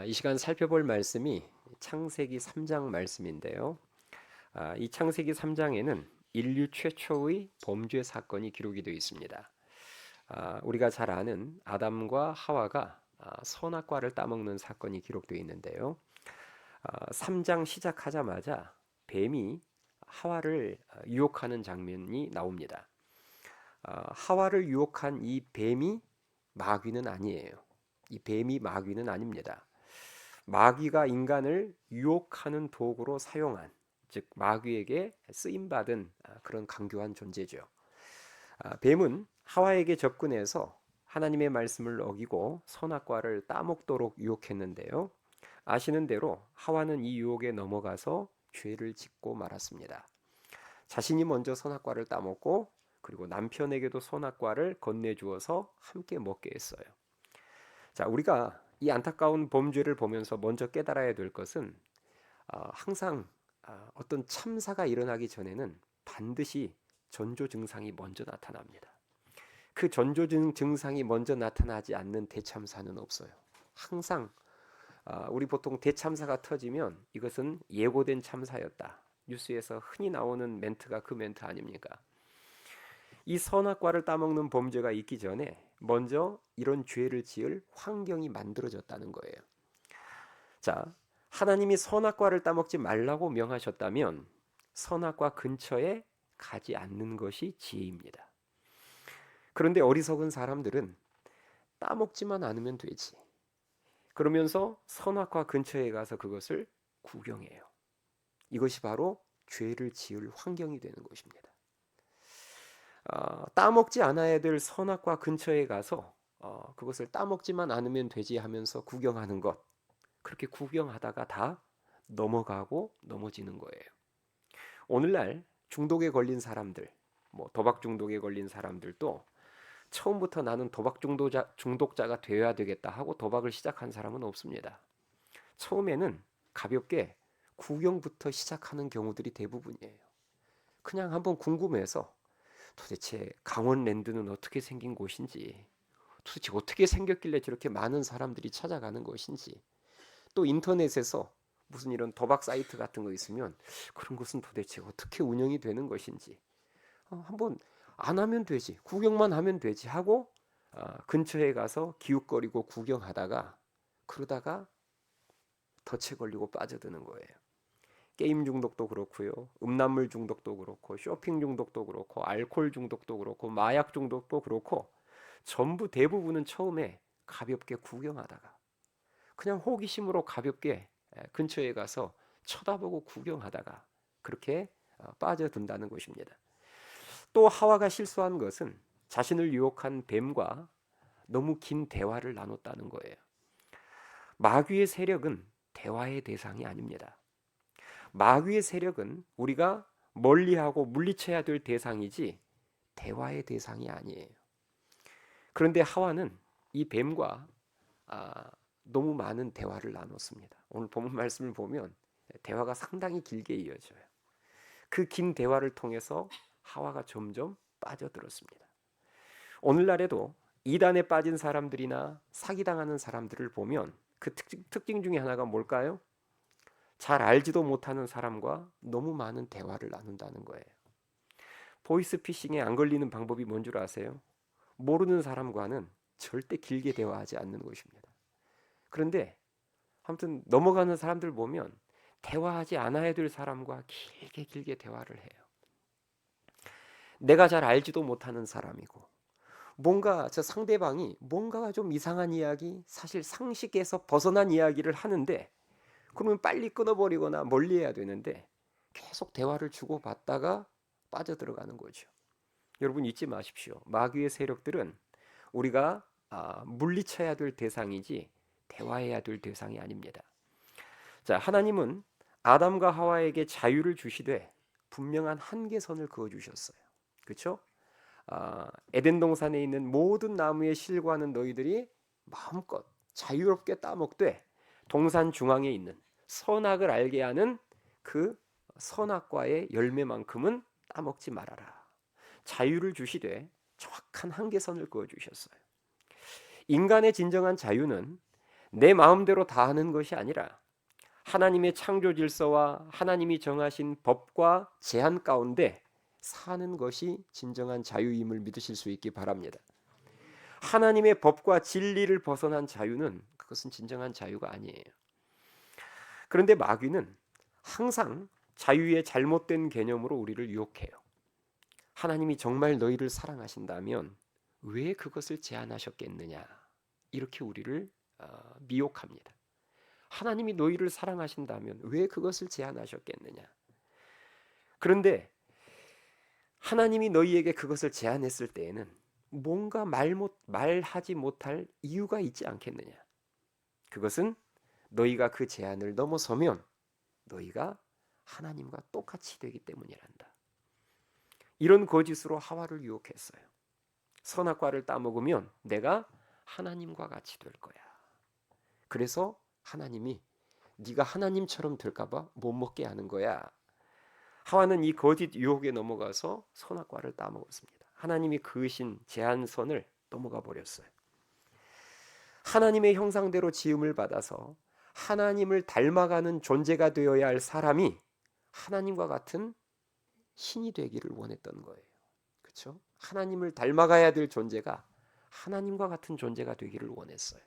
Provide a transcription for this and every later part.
이 시간 살펴볼 말씀이 창세기 3장 말씀인데요. 이 창세기 3장에는 인류 최초의 범죄 사건이 기록이 되어 있습니다. 우리가 잘 아는 아담과 하와가 선악과를 따먹는 사건이 기록되어 있는데요. 3장 시작하자마자 뱀이 하와를 유혹하는 장면이 나옵니다. 하와를 유혹한 이 뱀이 마귀는 아니에요. 이 뱀이 마귀는 아닙니다. 마귀가 인간을 유혹하는 도구로 사용한, 즉 마귀에게 쓰임 받은 그런 강교한 존재죠. 뱀은 하와에게 접근해서 하나님의 말씀을 어기고 선악과를 따먹도록 유혹했는데요. 아시는 대로 하와는 이 유혹에 넘어가서 죄를 짓고 말았습니다. 자신이 먼저 선악과를 따먹고 그리고 남편에게도 선악과를 건네주어서 함께 먹게 했어요. 자, 우리가 이 안타까운 범죄를 보면서 먼저 깨달아야 될 것은 항상 어떤 참사가 일어나기 전에는 반드시 전조 증상이 먼저 나타납니다. 그 전조 증상이 먼저 나타나지 않는 대참사는 없어요. 항상 우리 보통 대참사가 터지면 이것은 예고된 참사였다. 뉴스에서 흔히 나오는 멘트가 그 멘트 아닙니까? 이 선악과를 따먹는 범죄가 있기 전에 먼저 이런 죄를 지을 환경이 만들어졌다는 거예요. 자, 하나님이 선악과를 따먹지 말라고 명하셨다면 선악과 근처에 가지 않는 것이 지혜입니다. 그런데 어리석은 사람들은 따먹지만 않으면 되지. 그러면서 선악과 근처에 가서 그것을 구경해요. 이것이 바로 죄를 지을 환경이 되는 것입니다. 따먹지 않아야 될 선악과 근처에 가서 그것을 따먹지만 않으면 되지 하면서 구경하는 것, 그렇게 구경하다가 다 넘어가고 넘어지는 거예요. 오늘날 중독에 걸린 사람들, 뭐 도박 중독에 걸린 사람들도 처음부터 나는 도박 중독자가 되어야 되겠다 하고 도박을 시작한 사람은 없습니다. 처음에는 가볍게 구경부터 시작하는 경우들이 대부분이에요. 그냥 한번 궁금해서 도대체 강원랜드는 어떻게 생긴 곳인지, 도대체 어떻게 생겼길래 저렇게 많은 사람들이 찾아가는 것인지, 또 인터넷에서 무슨 이런 도박 사이트 같은 거 있으면 그런 것은 도대체 어떻게 운영이 되는 것인지 한번 안 하면 되지, 구경만 하면 되지 하고 근처에 가서 기웃거리고 구경하다가 그러다가 덫에 걸리고 빠져드는 거예요. 게임 중독도 그렇고요, 음란물 중독도 그렇고, 쇼핑 중독도 그렇고, 알코올 중독도 그렇고, 마약 중독도 그렇고, 전부 대부분은 처음에 가볍게 구경하다가 그냥 호기심으로 가볍게 근처에 가서 쳐다보고 구경하다가 그렇게 빠져든다는 것입니다. 또 하와가 실수한 것은 자신을 유혹한 뱀과 너무 긴 대화를 나눴다는 거예요. 마귀의 세력은 대화의 대상이 아닙니다. 마귀의 세력은 우리가 멀리하고 물리쳐야 될 대상이지 대화의 대상이 아니에요. 그런데 하와는 이 뱀과 너무 많은 대화를 나눴습니다. 오늘 본문 말씀을 보면 대화가 상당히 길게 이어져요. 그 긴 대화를 통해서 하와가 점점 빠져들었습니다. 오늘날에도 이단에 빠진 사람들이나 사기당하는 사람들을 보면 그 특징 중에 하나가 뭘까요? 잘 알지도 못하는 사람과 너무 많은 대화를 나눈다는 거예요. 보이스피싱에 안 걸리는 방법이 뭔 줄 아세요? 모르는 사람과는 절대 길게 대화하지 않는 것입니다. 그런데 아무튼 넘어가는 사람들 보면 대화하지 않아야 될 사람과 길게 대화를 해요. 내가 잘 알지도 못하는 사람이고 뭔가 저 상대방이 뭔가가 좀 이상한 이야기, 사실 상식에서 벗어난 이야기를 하는데 그러면 빨리 끊어버리거나 멀리해야 되는데 계속 대화를 주고받다가 빠져들어가는 거죠. 여러분 잊지 마십시오. 마귀의 세력들은 우리가 물리쳐야 될 대상이지 대화해야 될 대상이 아닙니다. 자, 하나님은 아담과 하와에게 자유를 주시되 분명한 한계선을 그어 주셨어요. 그렇죠? 에덴 동산에 있는 모든 나무의 실과는 너희들이 마음껏 자유롭게 따먹되 동산 중앙에 있는 선악을 알게 하는 그 선악과의 열매만큼은 따먹지 말아라. 자유를 주시되 정확한 한계선을 그어 주셨어요. 인간의 진정한 자유는 내 마음대로 다 하는 것이 아니라 하나님의 창조 질서와 하나님이 정하신 법과 제한 가운데 사는 것이 진정한 자유임을 믿으실 수 있기 바랍니다. 하나님의 법과 진리를 벗어난 자유는 그것은 진정한 자유가 아니에요. 그런데 마귀는 항상 자유의 잘못된 개념으로 우리를 유혹해요. 하나님이 정말 너희를 사랑하신다면 왜 그것을 제한하셨겠느냐, 이렇게 우리를 미혹합니다. 하나님이 너희를 사랑하신다면 왜 그것을 제한하셨겠느냐. 그런데 하나님이 너희에게 그것을 제한했을 때에는 뭔가 말하지 못할 이유가 있지 않겠느냐. 그것은 너희가 그 제한을 넘어서면 너희가 하나님과 똑같이 되기 때문이란다. 이런 거짓으로 하와를 유혹했어요. 선악과를 따먹으면 내가 하나님과 같이 될 거야. 그래서 하나님이 네가 하나님처럼 될까봐 못 먹게 하는 거야. 하와는 이 거짓 유혹에 넘어가서 선악과를 따먹었습니다. 하나님이 그으신 제한선을 넘어가 버렸어요. 하나님의 형상대로 지음을 받아서 하나님을 닮아가는 존재가 되어야 할 사람이 하나님과 같은 신이 되기를 원했던 거예요. 그렇죠? 하나님을 닮아가야 될 존재가 하나님과 같은 존재가 되기를 원했어요.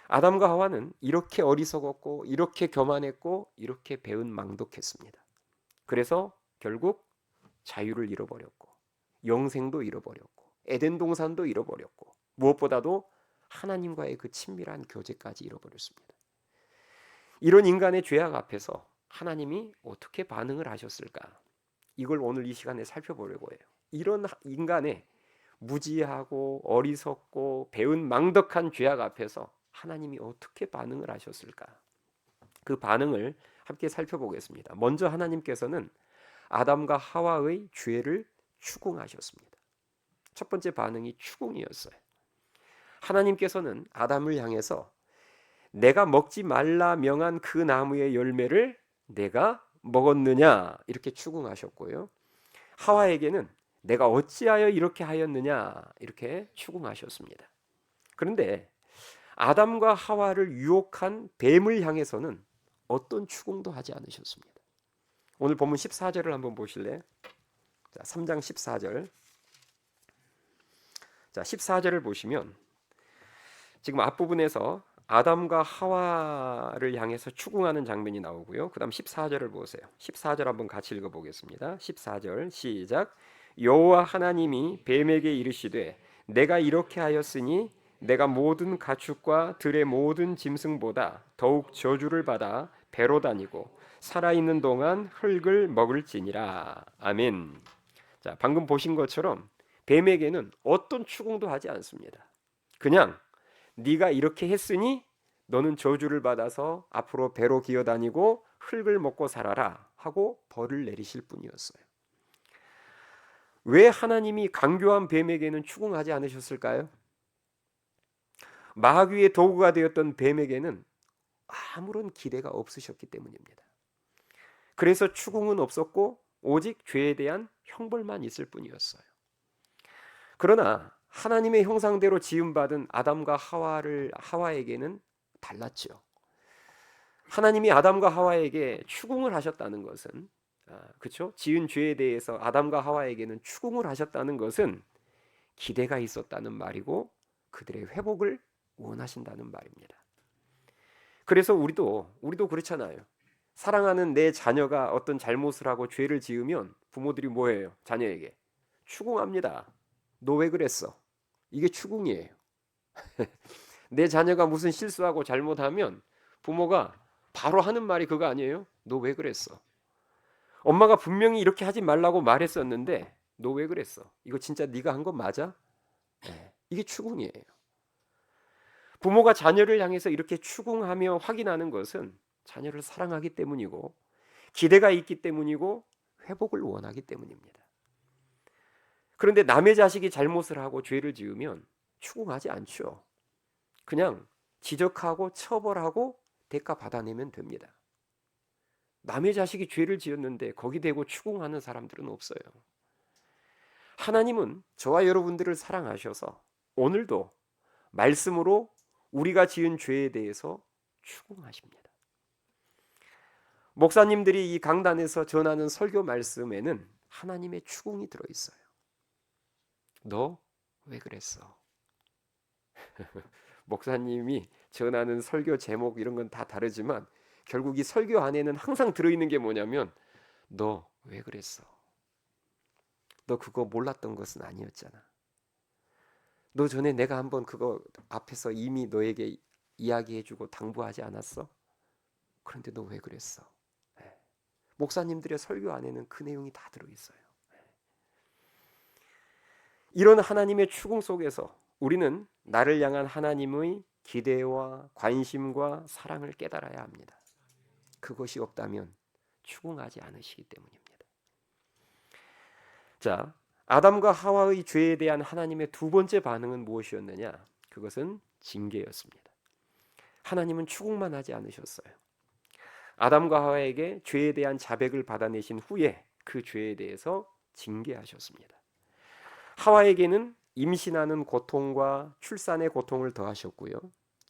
아담과 하와는 이렇게 어리석었고 이렇게 교만했고 이렇게 배은망덕했습니다. 그래서 결국 자유를 잃어버렸고 영생도 잃어버렸고 에덴 동산도 잃어버렸고 무엇보다도 하나님과의 그 친밀한 교제까지 잃어버렸습니다. 이런 인간의 죄악 앞에서 하나님이 어떻게 반응을 하셨을까? 이걸 오늘 이 시간에 살펴보려고 해요. 이런 인간의 무지하고 어리석고 배은망덕한 죄악 앞에서 하나님이 어떻게 반응을 하셨을까? 그 반응을 함께 살펴보겠습니다. 먼저 하나님께서는 아담과 하와의 죄를 추궁하셨습니다. 첫 번째 반응이 추궁이었어요. 하나님께서는 아담을 향해서 내가 먹지 말라 명한 그 나무의 열매를 내가 먹었느냐, 이렇게 추궁하셨고요. 하와에게는 내가 어찌하여 이렇게 하였느냐, 이렇게 추궁하셨습니다. 그런데 아담과 하와를 유혹한 뱀을 향해서는 어떤 추궁도 하지 않으셨습니다. 오늘 본문 14절을 한번 보실래요? 자, 3장 14절. 자, 14절을 보시면 지금 앞부분에서 아담과 하와를 향해서 추궁하는 장면이 나오고요. 그 다음 14절을 보세요. 14절 한번 같이 읽어보겠습니다. 14절 시작. 여호와 하나님이 뱀에게 이르시되 내가 이렇게 하였으니 내가 모든 가축과 들의 모든 짐승보다 더욱 저주를 받아 배로 다니고 살아있는 동안 흙을 먹을지니라. 아멘. 자, 방금 보신 것처럼 뱀에게는 어떤 추궁도 하지 않습니다. 그냥 네가 이렇게 했으니 너는 저주를 받아서 앞으로 배로 기어다니고 흙을 먹고 살아라 하고 벌을 내리실 뿐이었어요. 왜 하나님이 강교한 뱀에게는 추궁하지 않으셨을까요? 마귀의 도구가 되었던 뱀에게는 아무런 기대가 없으셨기 때문입니다. 그래서 추궁은 없었고 오직 죄에 대한 형벌만 있을 뿐이었어요. 그러나 하나님의 형상대로 지음받은 아담과 하와에게는 달랐죠. 하나님이 아담과 하와에게 추궁을 하셨다는 것은, 그렇죠? 지은 죄에 대해서 아담과 하와에게는 추궁을 하셨다는 것은 기대가 있었다는 말이고 그들의 회복을 원하신다는 말입니다. 그래서 우리도 그렇잖아요. 사랑하는 내 자녀가 어떤 잘못을 하고 죄를 지으면 부모들이 뭐해요? 자녀에게 추궁합니다. 너 왜 그랬어? 이게 추궁이에요. 내 자녀가 무슨 실수하고 잘못하면 부모가 바로 하는 말이 그거 아니에요? 너 왜 그랬어? 엄마가 분명히 이렇게 하지 말라고 말했었는데 너 왜 그랬어? 이거 진짜 네가 한 건 맞아? 네, 이게 추궁이에요. 부모가 자녀를 향해서 이렇게 추궁하며 확인하는 것은 자녀를 사랑하기 때문이고 기대가 있기 때문이고 회복을 원하기 때문입니다. 그런데 남의 자식이 잘못을 하고 죄를 지으면 추궁하지 않죠. 그냥 지적하고 처벌하고 대가 받아내면 됩니다. 남의 자식이 죄를 지었는데 거기 대고 추궁하는 사람들은 없어요. 하나님은 저와 여러분들을 사랑하셔서 오늘도 말씀으로 우리가 지은 죄에 대해서 추궁하십니다. 목사님들이 이 강단에서 전하는 설교 말씀에는 하나님의 추궁이 들어있어요. 너 왜 그랬어? 목사님이 전하는 설교 제목 이런 건 다 다르지만 결국 이 설교 안에는 항상 들어있는 게 뭐냐면 너 왜 그랬어? 너 그거 몰랐던 것은 아니었잖아. 너 전에 내가 한번 그거 앞에서 이미 너에게 이야기해주고 당부하지 않았어? 그런데 너 왜 그랬어? 네. 목사님들의 설교 안에는 그 내용이 다 들어있어요. 네. 이런 하나님의 추궁 속에서 우리는 나를 향한 하나님의 기대와 관심과 사랑을 깨달아야 합니다. 그것이 없다면 추궁하지 않으시기 때문입니다. 자, 아담과 하와의 죄에 대한 하나님의 두 번째 반응은 무엇이었느냐? 그것은 징계였습니다. 하나님은 추궁만 하지 않으셨어요. 아담과 하와에게 죄에 대한 자백을 받아내신 후에 그 죄에 대해서 징계하셨습니다. 하와에게는 임신하는 고통과 출산의 고통을 더하셨고요.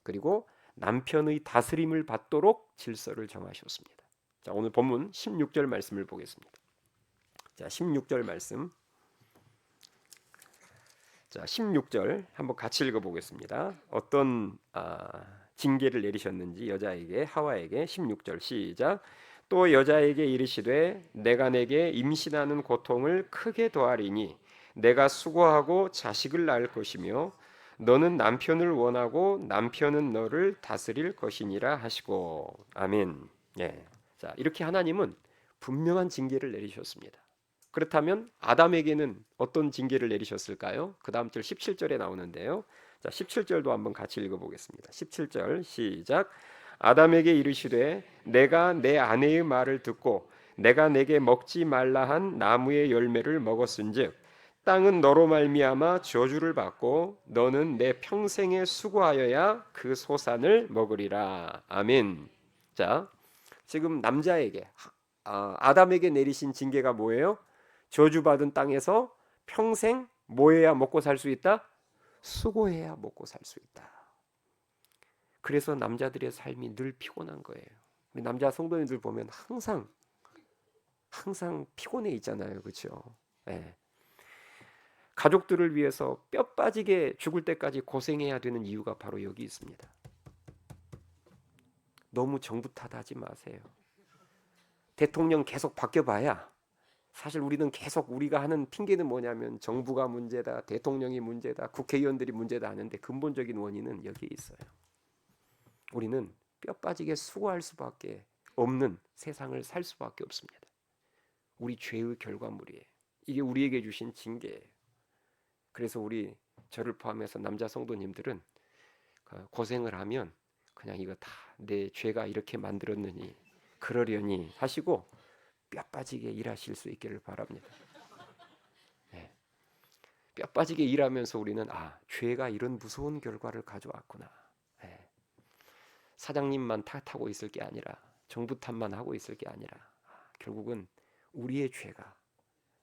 그리고 남편의 다스림을 받도록 질서를 정하셨습니다. 자, 오늘 본문 16절 말씀을 보겠습니다. 자, 16절 말씀. 자, 16절 한번 같이 읽어보겠습니다. 어떤 징계를 내리셨는지 여자에게 하와에게 16절 시작. 또 여자에게 이르시되 내가 내게 임신하는 고통을 크게 더하리니 내가 수고하고 자식을 낳을 것이며 너는 남편을 원하고 남편은 너를 다스릴 것이니라 하시고 아멘. 예. 자, 이렇게 하나님은 분명한 징계를 내리셨습니다. 그렇다면 아담에게는 어떤 징계를 내리셨을까요? 그 다음 절 17절에 나오는데요. 자, 17절도 한번 같이 읽어보겠습니다. 17절 시작. 아담에게 이르시되 내가 내 아내의 말을 듣고 내가 내게 먹지 말라 한 나무의 열매를 먹었은즉 땅은 너로 말미암아 저주를 받고 너는 내 평생에 수고하여야 그 소산을 먹으리라. 아멘. 자, 지금 남자에게 아담에게 내리신 징계가 뭐예요? 저주받은 땅에서 평생 뭐 해야 먹고 살 수 있다? 수고해야 먹고 살 수 있다. 그래서 남자들의 삶이 늘 피곤한 거예요. 우리 남자 성도님들 보면 항상 피곤해 있잖아요. 그렇죠? 네. 가족들을 위해서 뼈 빠지게 죽을 때까지 고생해야 되는 이유가 바로 여기 있습니다. 너무 정부 탓하지 마세요. 대통령 계속 바뀌어봐야 사실 우리는 계속 우리가 하는 핑계는 뭐냐면 정부가 문제다, 대통령이 문제다, 국회의원들이 문제다 하는데 근본적인 원인은 여기에 있어요. 우리는 뼈 빠지게 수고할 수밖에 없는 세상을 살 수밖에 없습니다. 우리 죄의 결과물이에요. 이게 우리에게 주신 징계예요. 그래서 저를 포함해서 남자 성도님들은 고생을 하면 그냥 이거 다 내 죄가 이렇게 만들었느니 그러려니 하시고 뼈 빠지게 일하실 수 있기를 바랍니다. 네. 뼈 빠지게 일하면서 우리는 죄가 이런 무서운 결과를 가져왔구나. 네. 사장님만 탓하고 있을 게 아니라 정부 탓만 하고 있을 게 아니라 결국은 우리의 죄가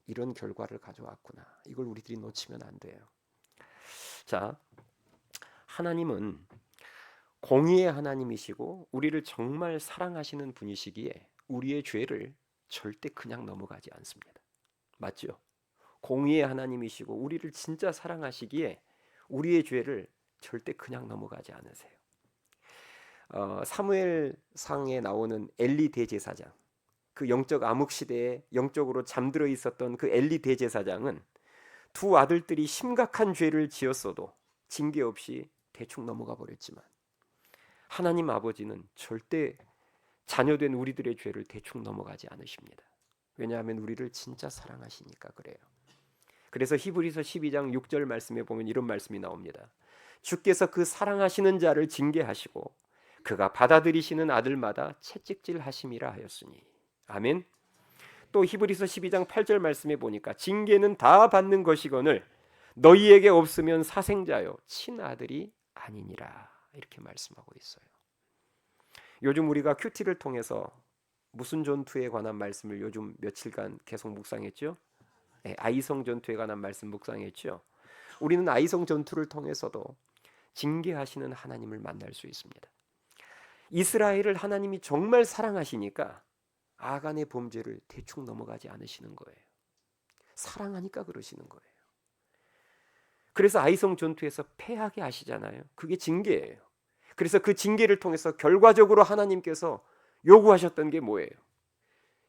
이런 결과를 가져왔구나. 이걸 우리들이 놓치면 안 돼요. 자, 하나님은 공의의 하나님이시고 우리를 정말 사랑하시는 분이시기에 우리의 죄를 절대 그냥 넘어가지 않습니다. 맞죠? 공의의 하나님이시고 우리를 진짜 사랑하시기에 우리의 죄를 절대 그냥 넘어가지 않으세요. 사무엘상에 나오는 엘리 대제사장, 그 영적 암흑 시대에 영적으로 잠들어 있었던 그 엘리 대제사장은 두 아들들이 심각한 죄를 지었어도 징계 없이 대충 넘어가 버렸지만 하나님 아버지는 절대 자녀된 우리들의 죄를 대충 넘어가지 않으십니다. 왜냐하면 우리를 진짜 사랑하시니까 그래요. 그래서 히브리서 12장 6절 말씀에 보면 이런 말씀이 나옵니다. 주께서 그 사랑하시는 자를 징계하시고 그가 받아들이시는 아들마다 채찍질 하심이라 하였으니. 아멘. 또 히브리서 12장 8절 말씀에 보니까 징계는 다 받는 것이거늘 너희에게 없으면 사생자요 친아들이 아니니라. 이렇게 말씀하고 있어요. 요즘 우리가 큐티를 통해서 무슨 전투에 관한 말씀을 요즘 며칠간 계속 묵상했죠? 네, 아이성 전투에 관한 말씀 묵상했죠. 우리는 아이성 전투를 통해서도 징계하시는 하나님을 만날 수 있습니다. 이스라엘을 하나님이 정말 사랑하시니까 아간의 범죄를 대충 넘어가지 않으시는 거예요. 사랑하니까 그러시는 거예요. 그래서 아이성 전투에서 패하게 하시잖아요. 그게 징계예요. 그래서 그 징계를 통해서 결과적으로 하나님께서 요구하셨던 게 뭐예요?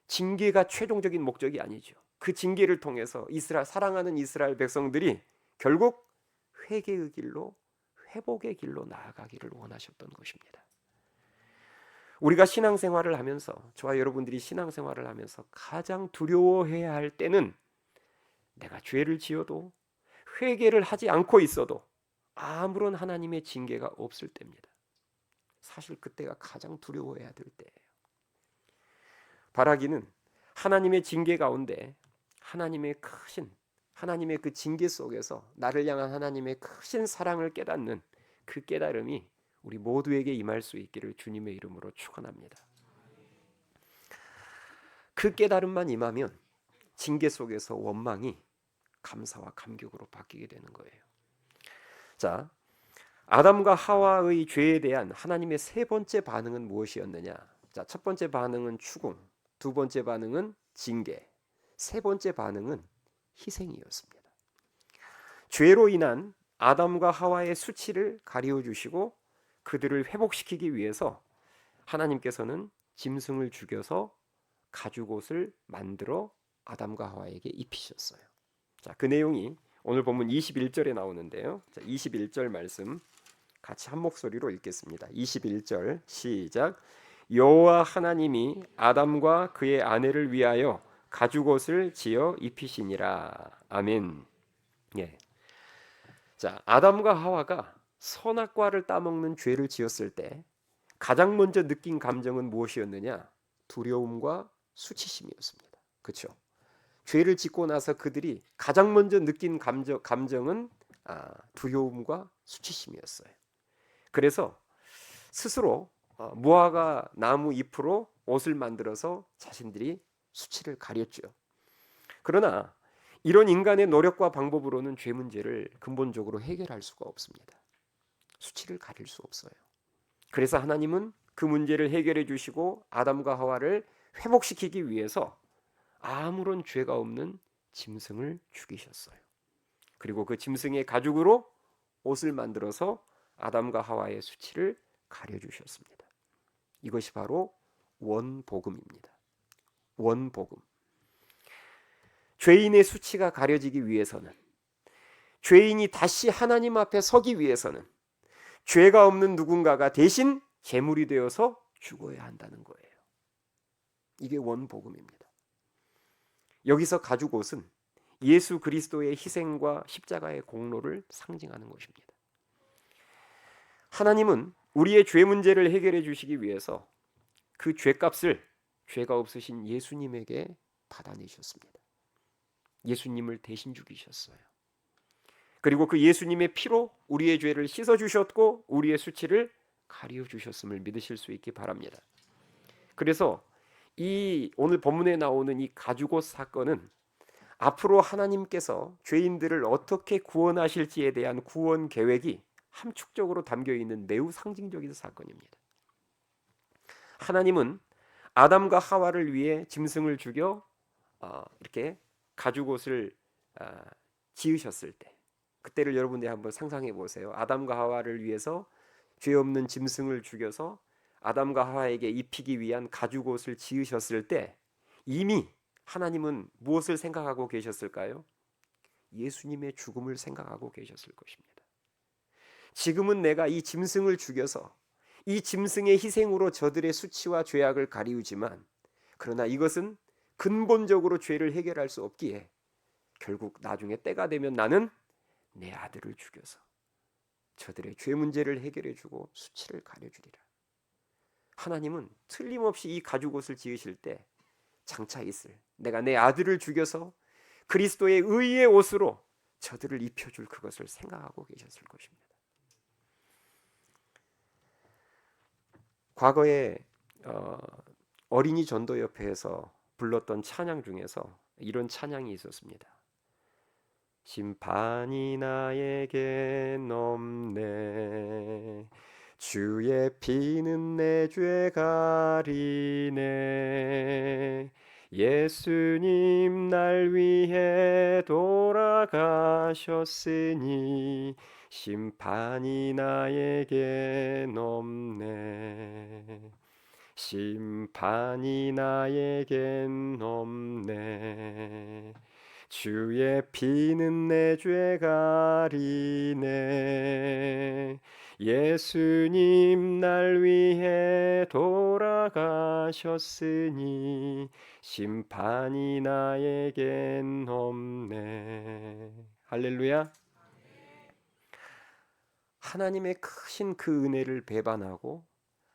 징계가 최종적인 목적이 아니죠. 그 징계를 통해서 사랑하는 이스라엘 백성들이 결국 회개의 길로, 회복의 길로 나아가기를 원하셨던 것입니다. 우리가 신앙생활을 하면서, 저와 여러분들이 신앙생활을 하면서 가장 두려워해야 할 때는 내가 죄를 지어도 회개를 하지 않고 있어도 아무런 하나님의 징계가 없을 때입니다. 사실 그때가 가장 두려워해야 될 때예요. 바라기는 하나님의 징계 가운데 하나님의 그 징계 속에서 나를 향한 하나님의 크신 사랑을 깨닫는 그 깨달음이 우리 모두에게 임할 수 있기를 주님의 이름으로 축원합니다. 그 깨달음만 임하면 징계 속에서 원망이 감사와 감격으로 바뀌게 되는 거예요. 자, 아담과 하와의 죄에 대한 하나님의 세 번째 반응은 무엇이었느냐? 자, 첫 번째 반응은 추궁, 두 번째 반응은 징계, 세 번째 반응은 희생이었습니다. 죄로 인한 아담과 하와의 수치를 가리워 주시고 그들을 회복시키기 위해서 하나님께서는 짐승을 죽여서 가죽옷을 만들어 아담과 하와에게 입히셨어요. 자, 그 내용이 오늘 본문 21절에 나오는데요. 자, 21절 말씀 같이 한 목소리로 읽겠습니다. 21절 시작. 여호와 하나님이 아담과 그의 아내를 위하여 가죽옷을 지어 입히시니라. 아멘. 예. 자, 아담과 하와가 선악과를 따먹는 죄를 지었을 때 가장 먼저 느낀 감정은 무엇이었느냐? 두려움과 수치심이었습니다. 그렇죠? 죄를 짓고 나서 그들이 가장 먼저 느낀 감정은 두려움과 수치심이었어요. 그래서 스스로 무화과 나무 잎으로 옷을 만들어서 자신들이 수치를 가렸죠. 그러나 이런 인간의 노력과 방법으로는 죄 문제를 근본적으로 해결할 수가 없습니다. 수치를 가릴 수 없어요. 그래서 하나님은 그 문제를 해결해 주시고 아담과 하와를 회복시키기 위해서 아무런 죄가 없는 짐승을 죽이셨어요. 그리고 그 짐승의 가죽으로 옷을 만들어서 아담과 하와의 수치를 가려주셨습니다. 이것이 바로 원복음입니다. 원복음. 죄인의 수치가 가려지기 위해서는, 죄인이 다시 하나님 앞에 서기 위해서는 죄가 없는 누군가가 대신 제물이 되어서 죽어야 한다는 거예요. 이게 원복음입니다. 여기서 가죽옷은 예수 그리스도의 희생과 십자가의 공로를 상징하는 것입니다. 하나님은 우리의 죄 문제를 해결해 주시기 위해서 그 죄값을 죄가 없으신 예수님에게 받아내셨습니다. 예수님을 대신 죽이셨어요. 그리고 그 예수님의 피로 우리의 죄를 씻어 주셨고 우리의 수치를 가려 주셨음을 믿으실 수 있기 바랍니다. 그래서 이 오늘 본문에 나오는 이 가죽옷 사건은 앞으로 하나님께서 죄인들을 어떻게 구원하실지에 대한 구원 계획이 함축적으로 담겨 있는 매우 상징적인 사건입니다. 하나님은 아담과 하와를 위해 짐승을 죽여 이렇게 가죽옷을 지으셨을 때, 그때를 여러분들이 한번 상상해 보세요. 아담과 하와를 위해서 죄 없는 짐승을 죽여서 아담과 하와에게 입히기 위한 가죽옷을 지으셨을 때 이미 하나님은 무엇을 생각하고 계셨을까요? 예수님의 죽음을 생각하고 계셨을 것입니다. 지금은 내가 이 짐승을 죽여서 이 짐승의 희생으로 저들의 수치와 죄악을 가리우지만, 그러나 이것은 근본적으로 죄를 해결할 수 없기에 결국 나중에 때가 되면 나는 내 아들을 죽여서 저들의 죄 문제를 해결해 주고 수치를 가려주리라. 하나님은 틀림없이 이 가죽옷을 지으실 때 장차 있을 내가 내 아들을 죽여서 그리스도의 의의 옷으로 저들을 입혀줄 그것을 생각하고 계셨을 것입니다. 과거에 어린이 전도협회에서 불렀던 찬양 중에서 이런 찬양이 있었습니다. 심판이 나에게 넘네. 주의 피는 내 죄 가리네. 예수님 날 위해 돌아가셨으니 심판이 나에게 넘네. 심판이 나에겐 없네. 주의 피는 내 죄 가리네. 예수님 날 위해 돌아가셨으니 심판이 나에겐 없네. 할렐루야. 하나님의 크신 그 은혜를 배반하고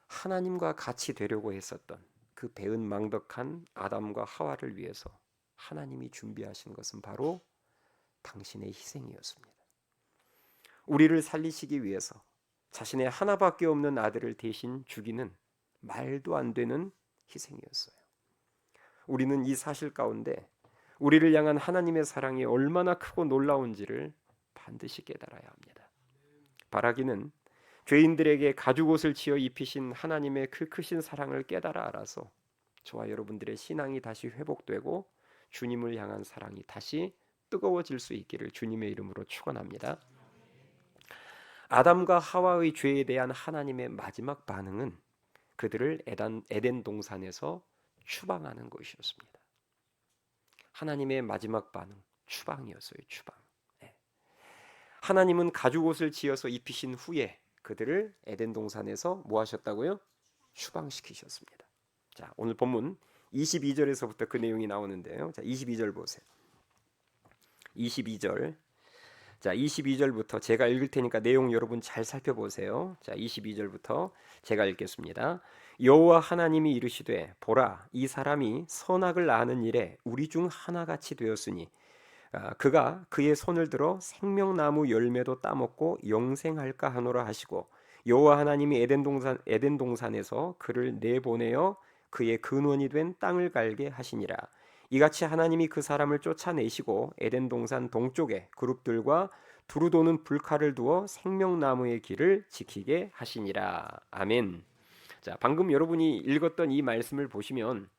하나님과 같이 되려고 했었던 그 배은망덕한 아담과 하와를 위해서 하나님이 준비하신 것은 바로 당신의 희생이었습니다. 우리를 살리시기 위해서 자신의 하나밖에 없는 아들을 대신 죽이는 말도 안 되는 희생이었어요. 우리는 이 사실 가운데 우리를 향한 하나님의 사랑이 얼마나 크고 놀라운지를 반드시 깨달아야 합니다. 바라기는 죄인들에게 가죽옷을 지어 입히신 하나님의 그 크신 사랑을 깨달아 알아서 저와 여러분들의 신앙이 다시 회복되고 주님을 향한 사랑이 다시 뜨거워질 수 있기를 주님의 이름으로 축원합니다. 아담과 하와의 죄에 대한 하나님의 마지막 반응은 그들을 에덴 동산에서 추방하는 것이었습니다. 하나님의 마지막 반응, 추방이었어요. 추방. 하나님은 가죽옷을 지어서 입히신 후에 그들을 에덴 동산에서 뭐 하셨다고요? 추방시키셨습니다. 자, 오늘 본문 22절에서부터 그 내용이 나오는데요. 자, 22절 보세요. 22절. 자, 22절부터 제가 읽을 테니까 내용 여러분 잘 살펴보세요. 자, 22절부터 제가 읽겠습니다. 여호와 하나님이 이르시되 보라 이 사람이 선악을 아는 일에 우리 중 하나같이 되었으니 그가 그의 손을 들어 생명나무 열매도 따먹고 영생할까 하노라 하시고 여호와 하나님이 에덴 동산에서 그를 내보내어 그의 근원이 된 땅을 갈게 하시니라. 이같이 하나님이 그 사람을 쫓아내시고 에덴 동산 동쪽에 그룹들과 두루 도는 불칼을 두어 생명나무의 길을 지키게 하시니라. 아멘. 자, 방금 여러분이 읽었던 이 말씀을 보시면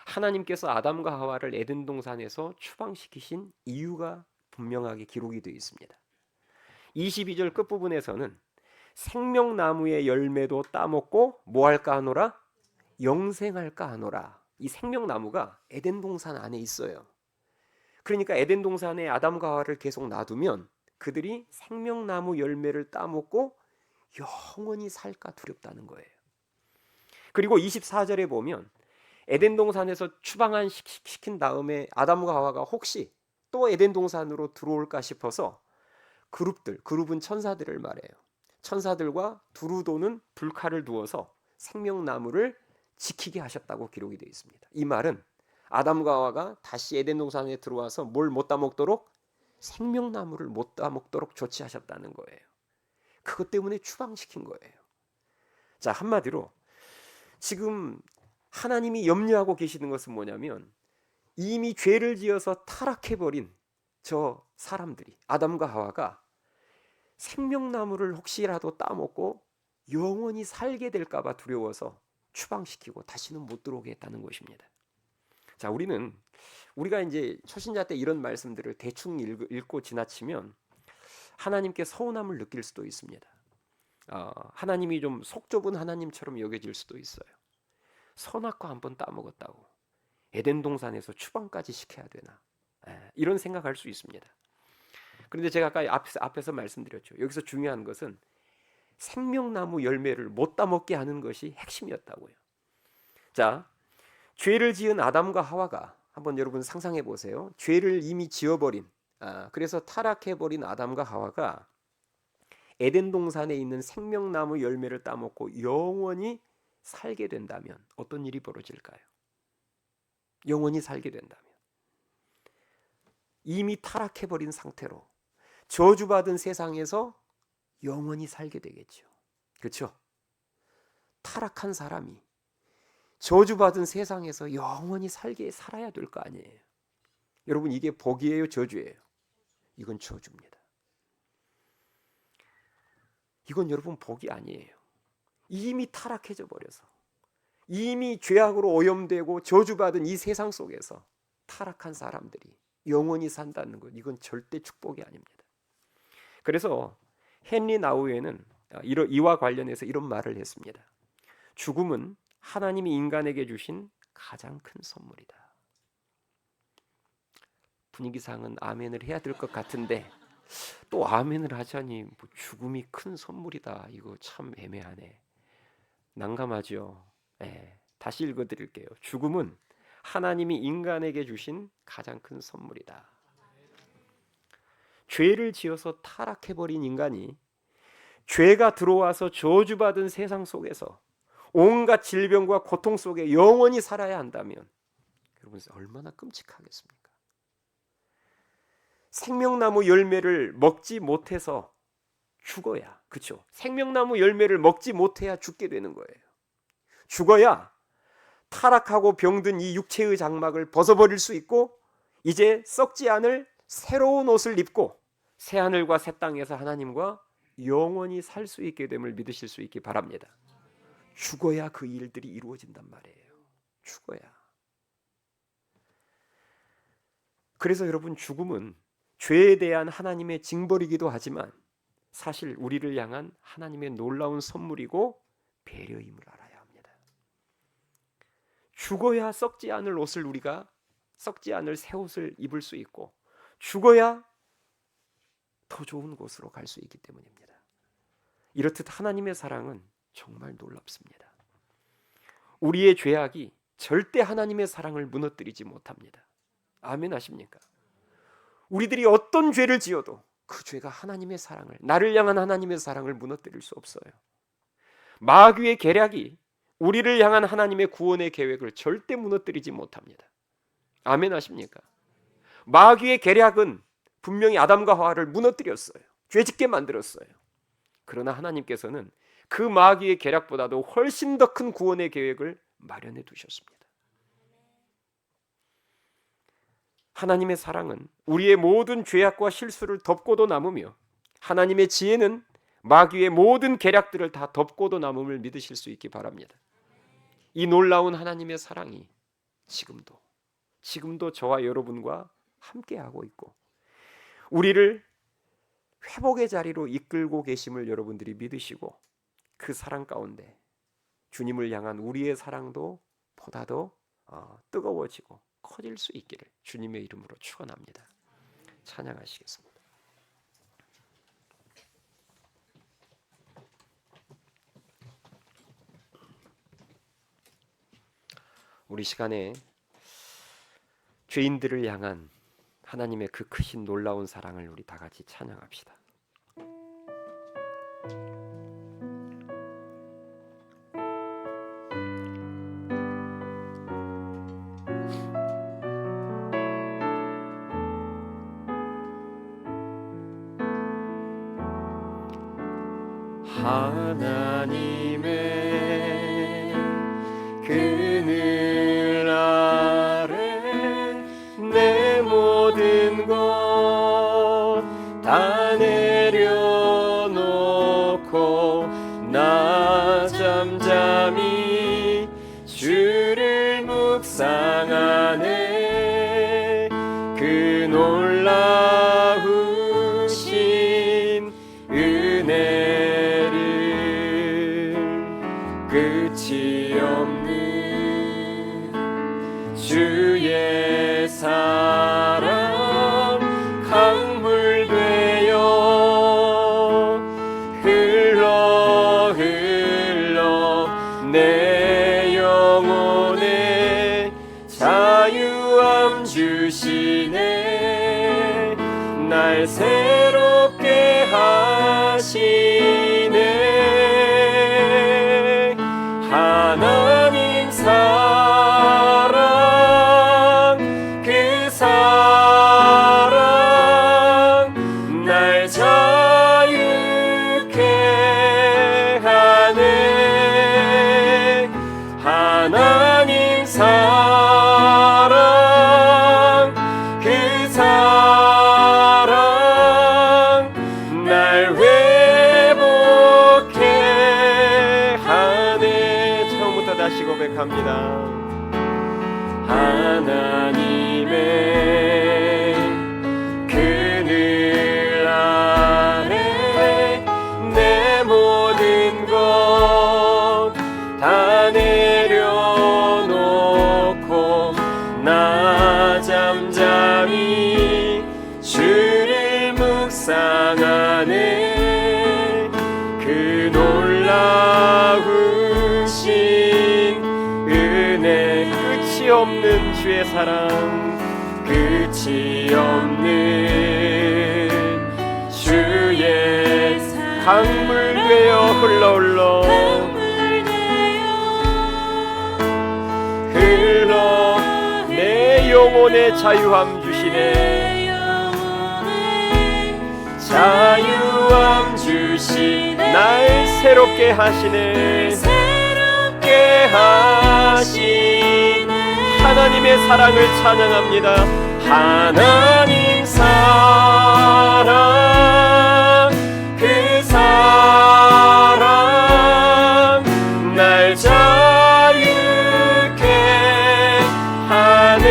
하나님께서 아담과 하와를 에덴 동산에서 추방시키신 이유가 분명하게 기록이 되어 있습니다. 22절 끝부분에서는 생명나무의 열매도 따먹고 뭐 할까 하노라? 영생할까 하노라. 이 생명나무가 에덴 동산 안에 있어요. 그러니까 에덴 동산에 아담과 하와를 계속 놔두면 그들이 생명나무 열매를 따먹고 영원히 살까 두렵다는 거예요. 그리고 24절에 보면 에덴 동산에서 추방한 시킨 다음에 아담과 하와가 혹시 또 에덴 동산으로 들어올까 싶어서 그룹은 천사들을 말해요. 천사들과 두루 도는 불칼을 두어서 생명나무를 지키게 하셨다고 기록이 되어 있습니다. 이 말은 아담과 하와가 다시 에덴 동산에 들어와서 뭘 못 따먹도록 생명나무를 못 따먹도록 조치하셨다는 거예요. 그것 때문에 추방시킨 거예요. 자, 한마디로 지금 하나님이 염려하고 계시는 것은 뭐냐면 이미 죄를 지어서 타락해버린 저 사람들이 아담과 하와가 생명나무를 혹시라도 따먹고 영원히 살게 될까 봐 두려워서 추방시키고 다시는 못 들어오게 했다는 것입니다. 자, 우리가 이제 초신자 때 이런 말씀들을 대충 읽고 지나치면 하나님께 서운함을 느낄 수도 있습니다. 하나님이 좀 속 좁은 하나님처럼 여겨질 수도 있어요. 선악과 한번 따먹었다고 에덴 동산에서 추방까지 시켜야 되나? 이런 생각할 수 있습니다. 그런데 제가 아까 앞에서 말씀드렸죠. 여기서 중요한 것은 생명나무 열매를 못 따먹게 하는 것이 핵심이었다고요. 자, 죄를 지은 아담과 하와가 한번 여러분 상상해 보세요. 죄를 이미 지어버린 그래서 타락해버린 아담과 하와가 에덴 동산에 있는 생명나무 열매를 따먹고 영원히 살게 된다면 어떤 일이 벌어질까요? 영원히 살게 된다면 이미 타락해버린 상태로 저주받은 세상에서 영원히 살게 되겠죠. 그렇죠? 타락한 사람이 저주받은 세상에서 영원히 살아야 될 거 아니에요. 여러분 이게 복이에요, 저주예요? 이건 저주입니다. 이건 여러분 복이 아니에요. 이미 타락해져 버려서, 이미 죄악으로 오염되고 저주받은 이 세상 속에서 타락한 사람들이 영원히 산다는 것, 이건 절대 축복이 아닙니다. 그래서 헨리 나우에는 이와 관련해서 이런 말을 했습니다. 죽음은 하나님이 인간에게 주신 가장 큰 선물이다. 분위기상은 아멘을 해야 될 것 같은데 또 아멘을 하자니 뭐 죽음이 큰 선물이다, 이거 참 애매하네. 난감하죠. 다시 읽어드릴게요. 죽음은 하나님이 인간에게 주신 가장 큰 선물이다. 죄를 지어서 타락해버린 인간이 죄가 들어와서 저주받은 세상 속에서 온갖 질병과 고통 속에 영원히 살아야 한다면 여러분 얼마나 끔찍하겠습니까? 생명나무 열매를 먹지 못해서 죽어야, 그렇죠? 생명나무 열매를 먹지 못해야 죽게 되는 거예요. 죽어야 타락하고 병든 이 육체의 장막을 벗어버릴 수 있고 이제 썩지 않을 새로운 옷을 입고 새하늘과 새 땅에서 하나님과 영원히 살 수 있게 됨을 믿으실 수 있기 바랍니다. 죽어야 그 일들이 이루어진단 말이에요. 죽어야. 그래서 여러분, 죽음은 죄에 대한 하나님의 징벌이기도 하지만 사실 우리를 향한 하나님의 놀라운 선물이고 배려임을 알아야 합니다. 죽어야 썩지 않을 옷을, 우리가 썩지 않을 새 옷을 입을 수 있고 죽어야 더 좋은 곳으로 갈 수 있기 때문입니다. 이렇듯 하나님의 사랑은 정말 놀랍습니다. 우리의 죄악이 절대 하나님의 사랑을 무너뜨리지 못합니다. 아멘 하십니까? 우리들이 어떤 죄를 지어도 그 죄가 하나님의 사랑을, 나를 향한 하나님의 사랑을 무너뜨릴 수 없어요. 마귀의 계략이 우리를 향한 하나님의 구원의 계획을 절대 무너뜨리지 못합니다. 아멘 하십니까? 마귀의 계략은 분명히 아담과 하와를 무너뜨렸어요. 죄짓게 만들었어요. 그러나 하나님께서는 그 마귀의 계략보다도 훨씬 더 큰 구원의 계획을 마련해 두셨습니다. 하나님의 사랑은 우리의 모든 죄악과 실수를 덮고도 남으며 하나님의 지혜는 마귀의 모든 계략들을 다 덮고도 남음을 믿으실 수 있기 바랍니다. 이 놀라운 하나님의 사랑이 지금도 저와 여러분과 함께하고 있고 우리를 회복의 자리로 이끌고 계심을 여러분들이 믿으시고 그 사랑 가운데 주님을 향한 우리의 사랑도 보다 더 뜨거워지고 커질 수 있기를 주님의 이름으로 축원합니다. 찬양하시겠습니다. 우리 시간에 죄인들을 향한 하나님의 그 크신 놀라운 사랑을 우리 다 같이 찬양합시다. 하나님의 그늘 아래 내 모든 것 다 내려놓고 나 잠잠히 주를 묵상하네. 그 놀라우신 은혜를 끝이 없는 주의 사랑 강물 되어 흘러 내 영혼에 자유함 주시네. 날 새롭게 하시네. 하나님 사랑 그 사랑 고백합니다. 하나님의 그늘 아래 내 모든 것 다 내려놓고 나 잠잠히 주를 묵상하네. 그 놀라우신 은혜, 끝이 없는 주의 사랑, 끝이 없는 주의 강물 되어 흘러 내 영혼의 자유함 주시네. 자유함 주시 날 새롭게 하시네. 하나님의 사랑을 찬양합니다. 하나님 사랑, 그 사랑 날 자유케 하네.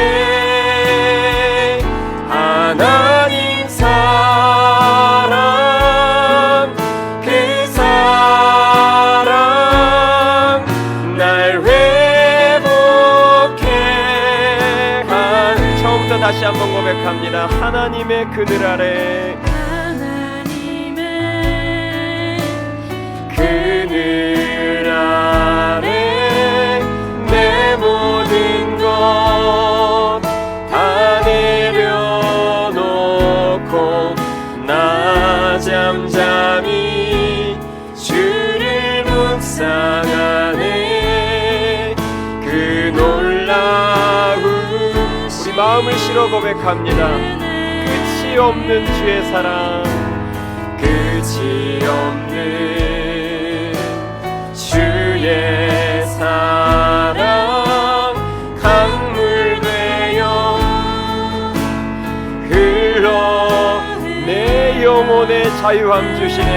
하나님 사랑, 그 사랑 날 회복해 하네. 처음부터 다시 한번 고백합니다. 하나님의 그늘 아래, 하나님의 그늘 아래 내 모든 것 다 내려놓고 나 잠잠히 주를 묵상하네. 그 놀라운 우리 마음을 실어 고백합니다. 끝이 없는 주의 사랑, 끝이 없는 주의 사랑 강물 되어 흘러 내 영혼의 자유함 주시네.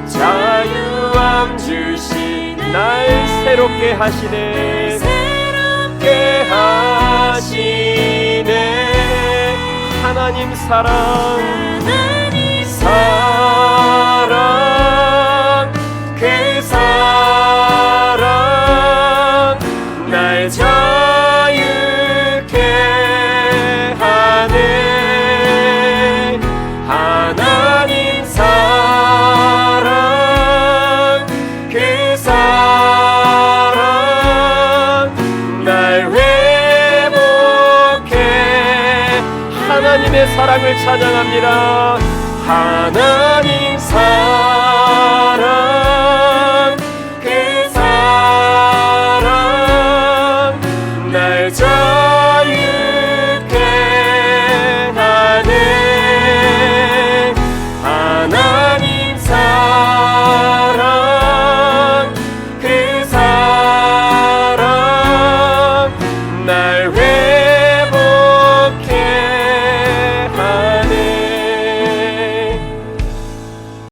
자유함 주시 날 새롭게 하시네. 새롭게 하시네. 하나님 사랑, 하나님 사랑, 그 사랑 날 자유케 하네. 하나님 사랑, 그 사랑 날 회복해. 하나님의 사랑을 찬양합니다. 하나님 사랑, 그 사랑 날